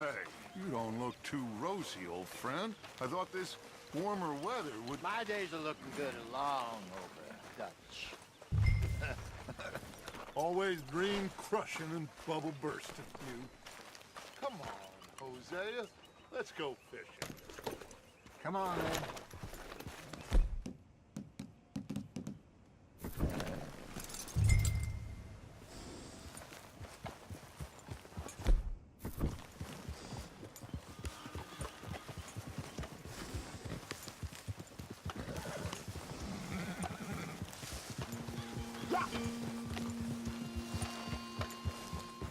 Hey, you don't look too rosy, old friend. I thought this warmer weather would... My days are looking good along over, Dutch. Always dream crushing and bubble bursting, you. Come on, Hosea. Let's go fishing. Come on, then.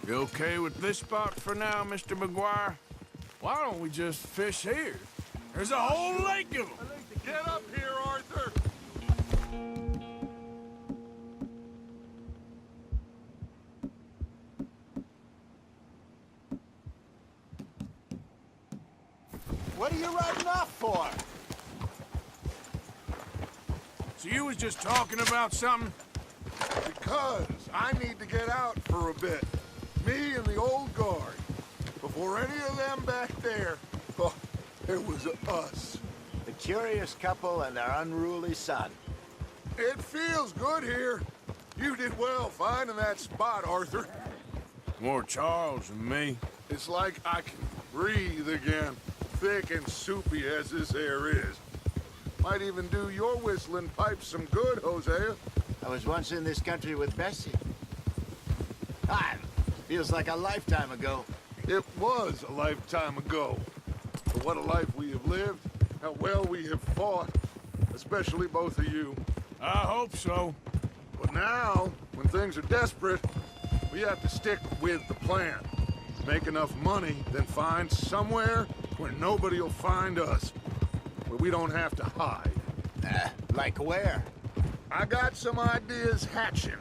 You okay with this spot for now, Mr. McGuire? Why don't we just fish here? There's a whole lake of them. Get up here, Arthur! What are you riding off for? So you was just talking about something? Because I need to get out for a bit. Me and the old guard. Before any of them back there, oh, it was us. The curious couple and their unruly son. It feels good here. You did well finding that spot, Arthur. More Charles than me. It's like I can breathe again, thick and soupy as this air is. Might even do your whistling pipes some good, Hosea. I was once in this country with Bessie. Time. Feels like a lifetime ago. It was a lifetime ago. But what a life we have lived, how well we have fought, especially both of you. I hope so. But now, when things are desperate, we have to stick with the plan. Make enough money, then find somewhere where nobody will find us. Where we don't have to hide. Like where? I got some ideas hatching,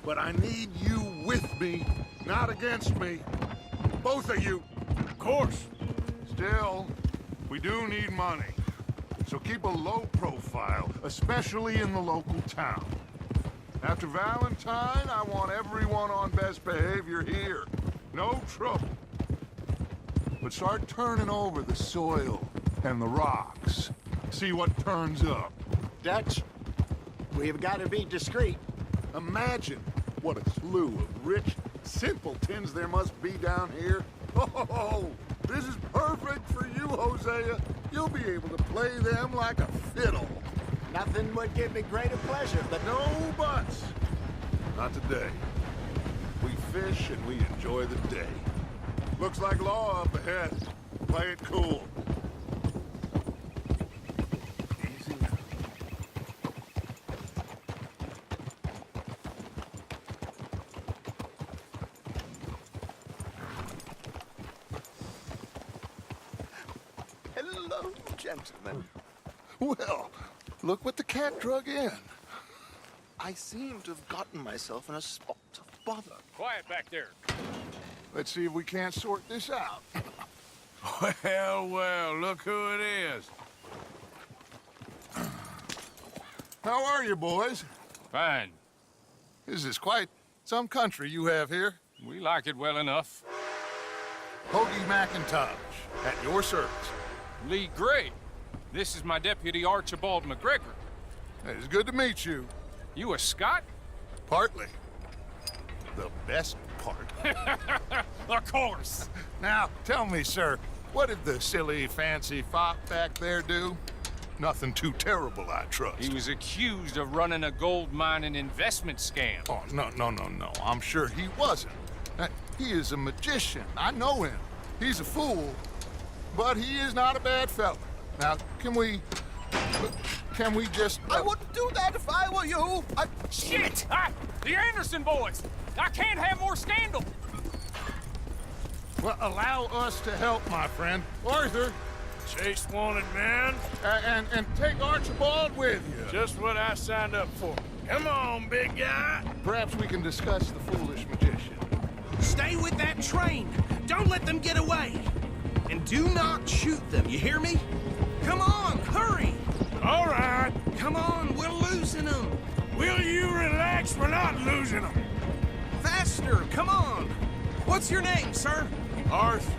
but I need you with me, not against me. Both of you. Of course. Still, we do need money. So keep a low profile, especially in the local town. After Valentine, I want everyone on best behavior here. No trouble. But start turning over the soil and the rocks. See what turns up. Dutch, we've got to be discreet. Imagine what a slew of rich simpletons there must be down here. Oh, this is perfect for you, Hosea. You'll be able to play them like a fiddle. Nothing would give me greater pleasure, but No buts. Not today. We fish and we enjoy the day. Looks like law up ahead. Play it cool. Easy now. Hello, gentlemen. Well, look what the cat drug in. I seem to have gotten myself in a spot of bother. Quiet back there. Let's see if we can't sort this out. Well, well, look who it is. How are you, boys? Fine. This is quite some country you have here. We like it well enough. Hoagie McIntosh, at your service. Lee Gray. This is my deputy Archibald McGregor. It's good to meet you. You a Scot? Partly. The best part. Of course. Now, tell me, sir, what did the silly, fancy fop back there do? Nothing too terrible, I trust. He was accused of running a gold mining investment scam. Oh, no. I'm sure he wasn't. He is a magician. I know him. He's a fool, but he is not a bad fella. Now, can we just... I wouldn't do that if I were you. Shit! The Anderson boys! I can't have more scandal! Well, allow us to help, my friend. Arthur, Chase wanted man. and take Archibald with you. Just what I signed up for. Come on, big guy. Perhaps we can discuss the foolish magician. Stay with that train. Don't let them get away. And do not shoot them, you hear me? Come on, hurry! All right. Come on, we're losing them. Will you relax? We're not losing them. Faster, come on. What's your name, sir? Arthur.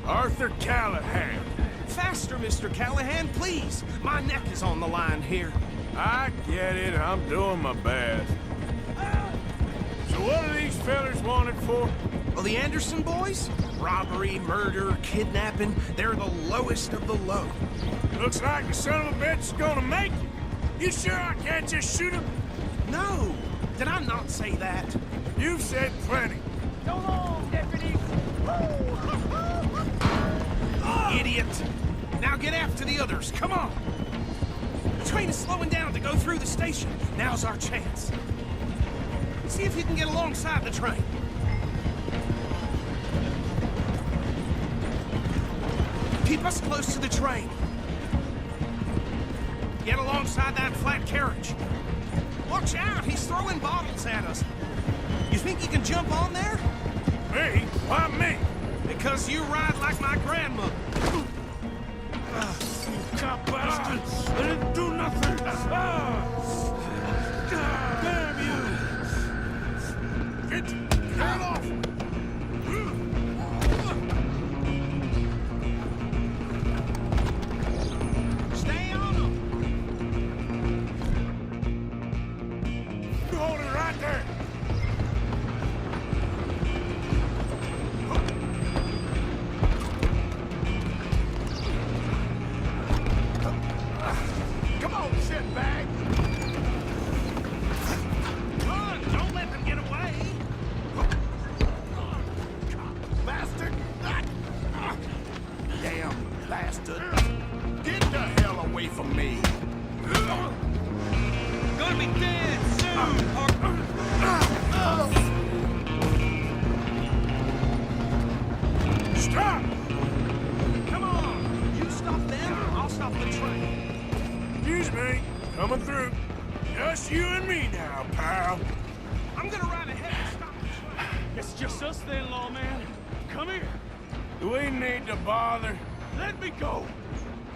Arthur Callahan. Faster, Mr. Callahan, please. My neck is on the line here. I get it. I'm doing my best. So what are these fellas wanted for? Well, the Anderson boys? Robbery, murder, kidnapping. They're the lowest of the low. Looks like the son of a bitch is gonna make it. You sure I can't just shoot him? No! Did I not say that? You've said plenty. So long, deputy. Idiot! Now get after the others, come on! The train is slowing down to go through the station. Now's our chance. See if you can get alongside the train. Keep us close to the train. Get alongside that flat carriage. Watch out, he's throwing bottles at us. You think you can jump on there? Me? Why me? Because you ride like my grandmother. Cop bastard! I didn't do nothing! Damn you! Get off! Stay on him! You hold it right there! Come on, shitbag! Run! Don't let them get away! Bastard! Damn bastard! Get the hell away from me! Gonna be dead soon! Stop! Come on! You stop them, I'll stop the train. Excuse me. Coming through. Just you and me now, pal. I'm gonna ride ahead and stop the train. It's just us then, Lawman. Come here. Do we need to bother? Let me go.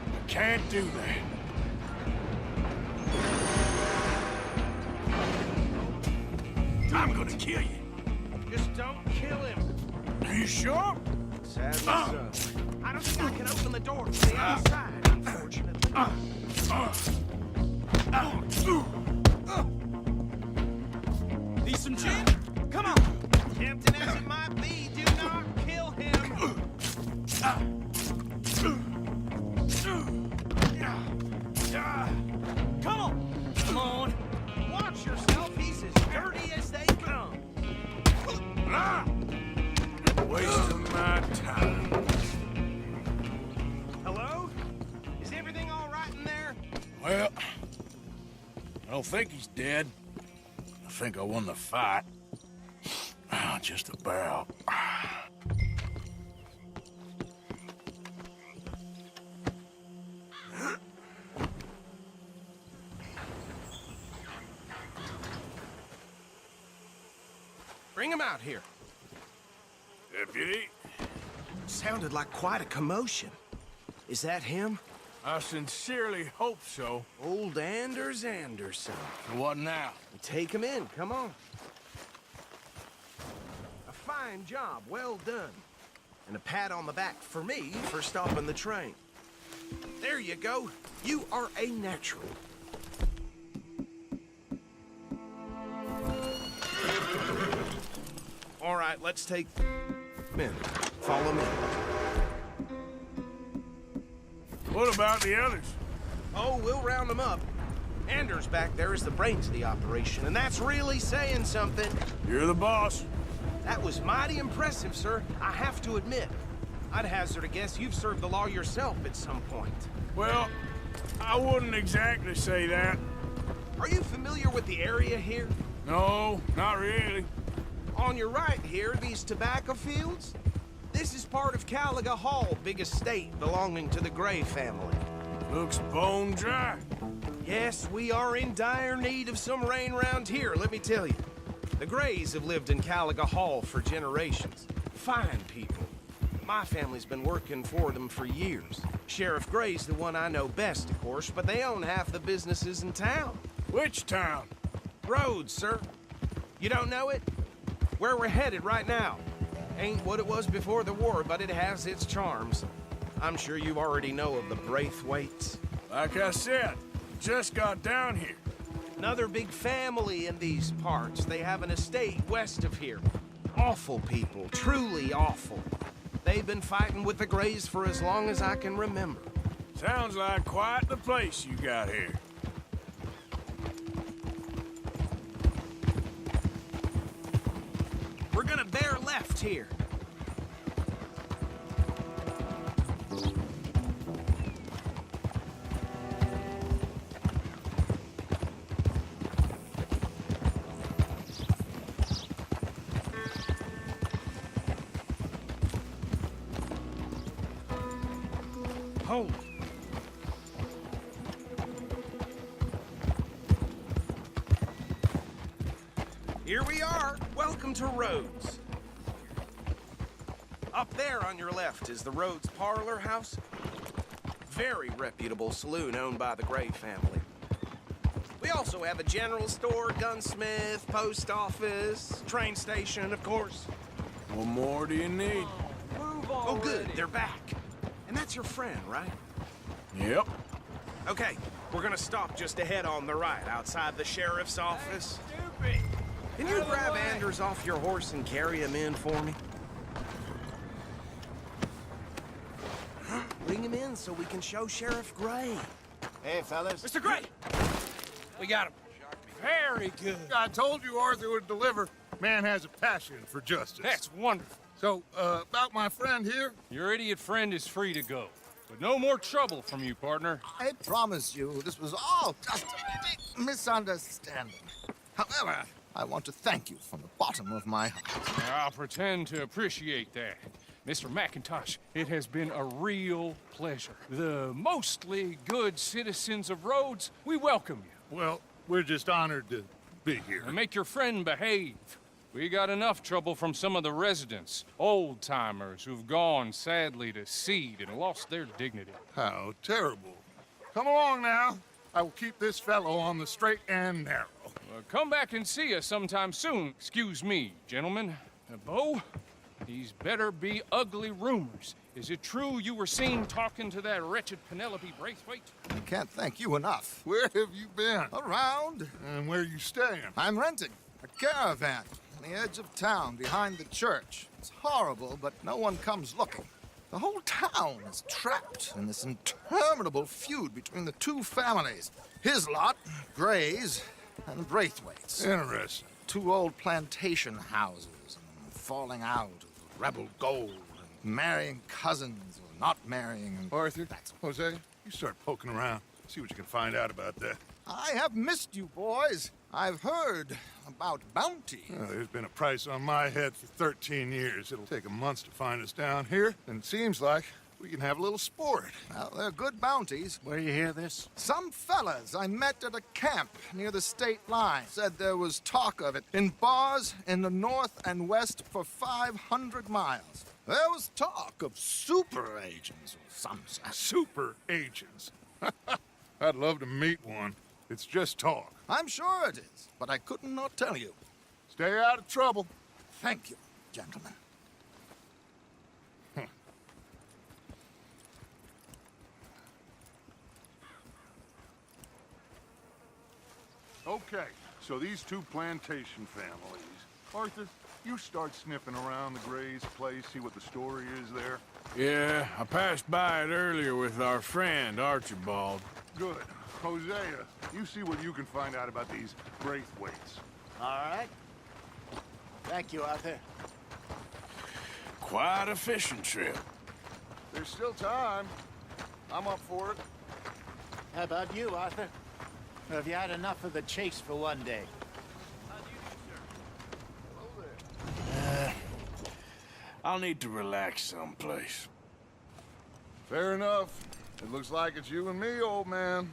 I can't do that. I'm gonna kill you. Just don't kill him. Are you sure? Sadly so. I don't think I can open the door from the outside, unfortunately. Need some gin? Come on! Tempting as it might be, do not kill him! Come on! Come on! Watch yourself, he's as dirty as they come! Wasting my time. Hello? Is everything all right in there? Well, I don't think he's dead. I think I won the fight. Just about. Bring him out here. Deputy, Sounded like quite a commotion. Is that him? I sincerely hope so. Old Anders Anderson. What now? Take him in, come on. A fine job, well done. And a pat on the back for me for stopping the train. There you go. You are a natural. All right, let's take men. Follow me. What about the others? Oh, we'll round them up. Anders back there is the brains of the operation, and that's really saying something. You're the boss. That was mighty impressive, sir. I have to admit. I'd hazard a guess you've served the law yourself at some point. Well, I wouldn't exactly say that. Are you familiar with the area here? No, not really. On your right here, these tobacco fields? This is part of Caliga Hall, big estate belonging to the Gray family. Looks bone dry. Yes, we are in dire need of some rain round here, let me tell you. The Grays have lived in Caliga Hall for generations. Fine people. My family's been working for them for years. Sheriff Gray's the one I know best, of course, but they own half the businesses in town. Which town? Rhodes, sir. You don't know it? Where we're headed right now. Ain't what it was before the war, but it has its charms. I'm sure you already know of the Braithwaites. Like I said, just got down here. Another big family in these parts. They have an estate west of here. Awful people, truly awful. They've been fighting with the Greys for as long as I can remember. Sounds like quite the place you got here. We're gonna bear left here. Hold. Here we are. Welcome to Rhodes. Up there on your left is the Rhodes Parlor House. Very reputable saloon owned by the Gray family. We also have a general store, gunsmith, post office, train station, of course. What more do you need? Oh, good. They're back. And that's your friend, right? Yep. Okay, we're gonna stop just ahead on the right, outside the sheriff's office. Can you grab Anders off your horse and carry him in for me? Bring him in so we can show Sheriff Gray. Hey, fellas. Mr. Gray! We got him. Very good. I told you Arthur would deliver. Man has a passion for justice. That's wonderful. So, about my friend here? Your idiot friend is free to go. But no more trouble from you, partner. I promise you, this was all just a big misunderstanding. However, I want to thank you from the bottom of my heart. I'll pretend to appreciate that. Mr. McIntosh, it has been a real pleasure. The mostly good citizens of Rhodes, we welcome you. Well, we're just honored to be here. And make your friend behave. We got enough trouble from some of the residents, old-timers who've gone, sadly, to seed and lost their dignity. How terrible. Come along now. I will keep this fellow on the straight and narrow. Come back and see us sometime soon. Excuse me, gentlemen. Bo, these better be ugly rumors. Is it true you were seen talking to that wretched Penelope Braithwaite? I can't thank you enough. Where have you been? Around, And where you staying? I'm renting a caravan on the edge of town behind the church. It's horrible, but no one comes looking. The whole town is trapped in this interminable feud between the two families. His lot, Gray's, and Braithwaite's. Interesting. Two old plantation houses, and falling out of rebel gold, and marrying cousins or not marrying. And Arthur, That's Jose, you start poking around. See what you can find out about that. I have missed you, boys. I've heard about bounty. There's been a price on my head for 13 years. It'll take a month to find us down here, and it seems like we can have a little sport. Well, they're good bounties. Where you hear this? Some fellas I met at a camp near the state line said there was talk of it in bars in the north and west for 500 miles. There was talk of super agents or some such. Super agents. I'd love to meet one. It's just talk. I'm sure it is, but I couldn't not tell you. Stay out of trouble. Thank you, gentlemen. Okay, so these two plantation families. Arthur, you start sniffing around the Gray's place, see what the story is there. Yeah, I passed by it earlier with our friend, Archibald. Good. Hosea, you see what you can find out about these Braithwaites. All right. Thank you, Arthur. Quite a fishing trip. There's still time. I'm up for it. How about you, Arthur? Or have you had enough of the chase for one day? I'll need to relax someplace. Fair enough. It looks like it's you and me, old man.